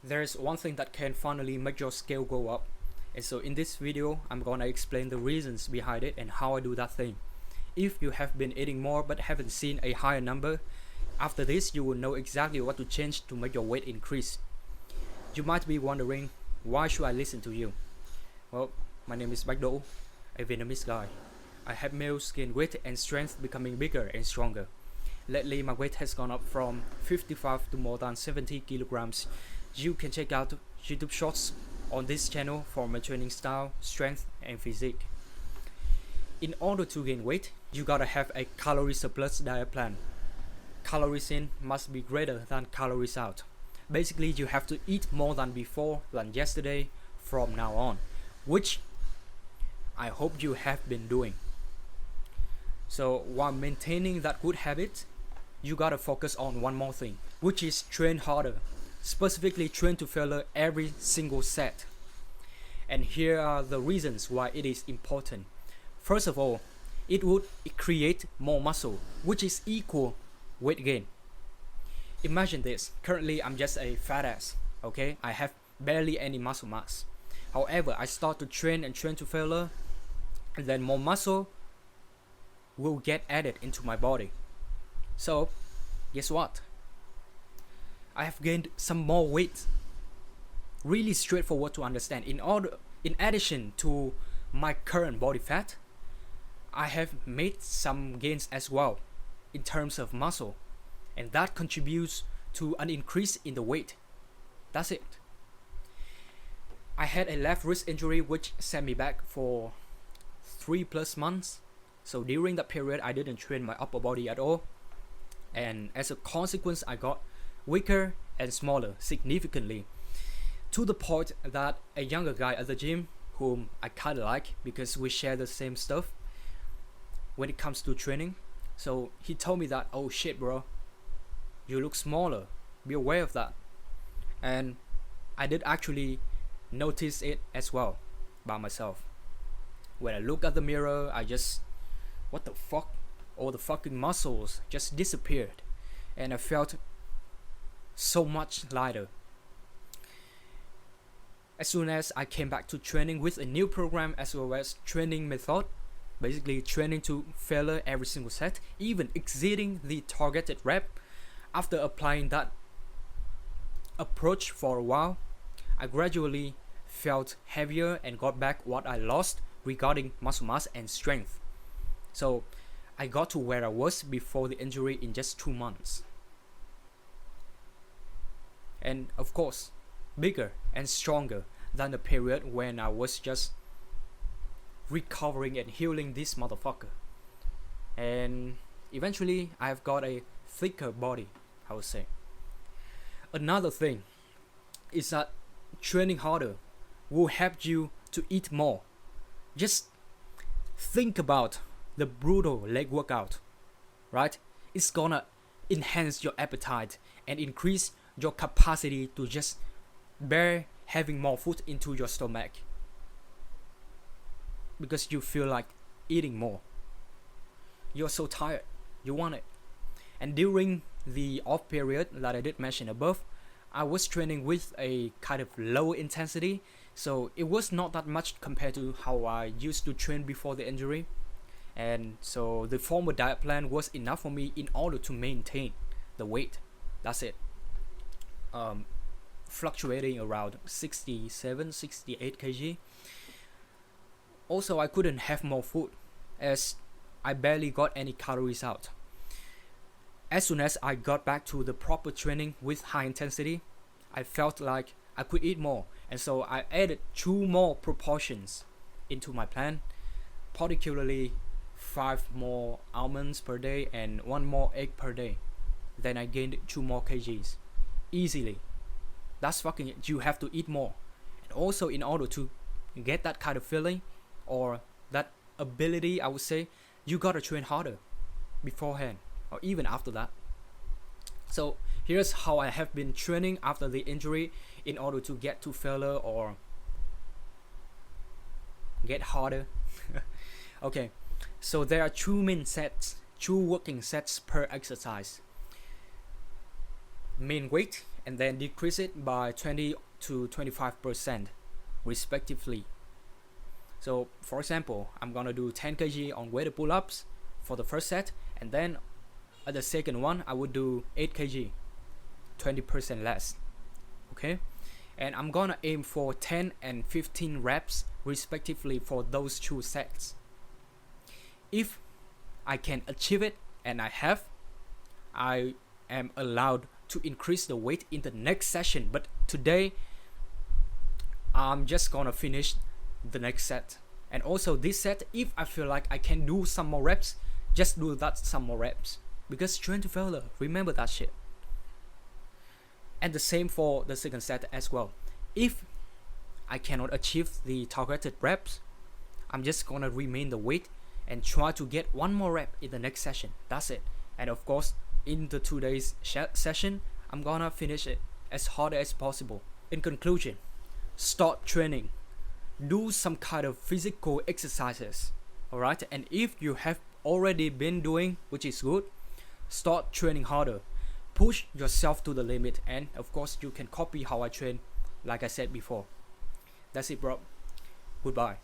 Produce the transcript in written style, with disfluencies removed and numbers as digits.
there's one thing that can finally make your scale go up. And so in this video, I'm gonna explain the reasons behind it and how I do that thing. If you have been eating more but haven't seen a higher number, after this you will know exactly what to change to make your weight increase. You might be wondering, why should I listen to you? Well, my name is Bách Đỗ, a Vietnamese guy. I have males gain weight and strength becoming bigger and stronger. Lately my weight has gone up from 55 to more than 70 kilograms. You can check out YouTube shorts on this channel for my training style, strength and physique. In order to gain weight, you gotta have a calorie surplus diet plan. Calories in must be greater than calories out. Basically, you have to eat more than before, than yesterday, from now on, which I hope you have been doing. So while maintaining that good habit, you gotta focus on one more thing, which is train harder. Specifically train to failure every single set. And here are the reasons why it is important. First of all, it would create more muscle, which is equal weight gain. Imagine this, currently I'm just a fat ass, okay? I have barely any muscle mass. However, I start to train to failure, and then more muscle will get added into my body. So, guess what? I have gained some more weight. Really straightforward to understand. In addition to my current body fat, I have made some gains as well in terms of muscle, and that contributes to an increase in the weight. That's it. I had a left wrist injury which set me back for 3+ months. So during that period I didn't train my upper body at all, and as a consequence I got weaker and smaller significantly, to the point that a younger guy at the gym, whom I kinda like because we share the same stuff when it comes to training, so he told me that, oh shit bro, you look smaller, be aware of that. And I did actually notice it as well by myself. When I look at the mirror, I just, what the fuck, all the fucking muscles just disappeared, and I felt so much lighter. As soon as I came back to training with a new program as well as training method, basically training to failure every single set, even exceeding the targeted rep, after applying that approach for a while, I gradually felt heavier and got back what I lost regarding muscle mass and strength. So I got to where I was before the injury in just 2 months. And of course, bigger and stronger than the period when I was just recovering and healing this motherfucker. And eventually I've got a thicker body, I would say. Another thing is that training harder will help you to eat more. Just think about the brutal leg workout, right? It's gonna enhance your appetite and increase your capacity to just bear having more food into your stomach, because you feel like eating more. You're so tired, you want it. And during the off period that I did mention above, I was training with a kind of low intensity, so it was not that much compared to how I used to train before the injury. And so the former diet plan was enough for me in order to maintain the weight. That's it. Fluctuating around 67, 68 kg. Also, I couldn't have more food as I barely got any calories out. As soon as I got back to the proper training with high intensity, I felt like I could eat more, and so I added 2 more proportions into my plan, particularly 5 more almonds per day and 1 more egg per day. Then I gained 2 more kgs easily. That's fucking it. You have to eat more. And also, in order to get that kind of feeling or that ability, I would say, you gotta train harder beforehand or even after that. So here's how I have been training after the injury in order to get to failure or get harder. Okay, so there are 2 main sets, 2 working sets per exercise. Main weight and then decrease it by 20 to 25% respectively. So for example, I'm gonna do 10 kg on weighted pull-ups for the first set, and then at the second one I would do 8 kg, 20% less. Okay, and I'm gonna aim for 10 and 15 reps respectively for those two sets. If I can achieve it, and I am allowed to increase the weight in the next session, but today I'm just gonna finish the next set. And also this set, if I feel like I can do some more reps, just do that some more reps, because train to failure, remember that shit. And the same for the second set as well. If I cannot achieve the targeted reps, I'm just gonna remain the weight and try to get one more rep in the next session. That's it. And of course, in the 2 days session, I'm gonna finish it as hard as possible. In conclusion, start training. Do some kind of physical exercises. Alright, and if you have already been doing, which is good, start training harder. Push yourself to the limit, and of course you can copy how I train, like I said before. That's it, bro. Goodbye.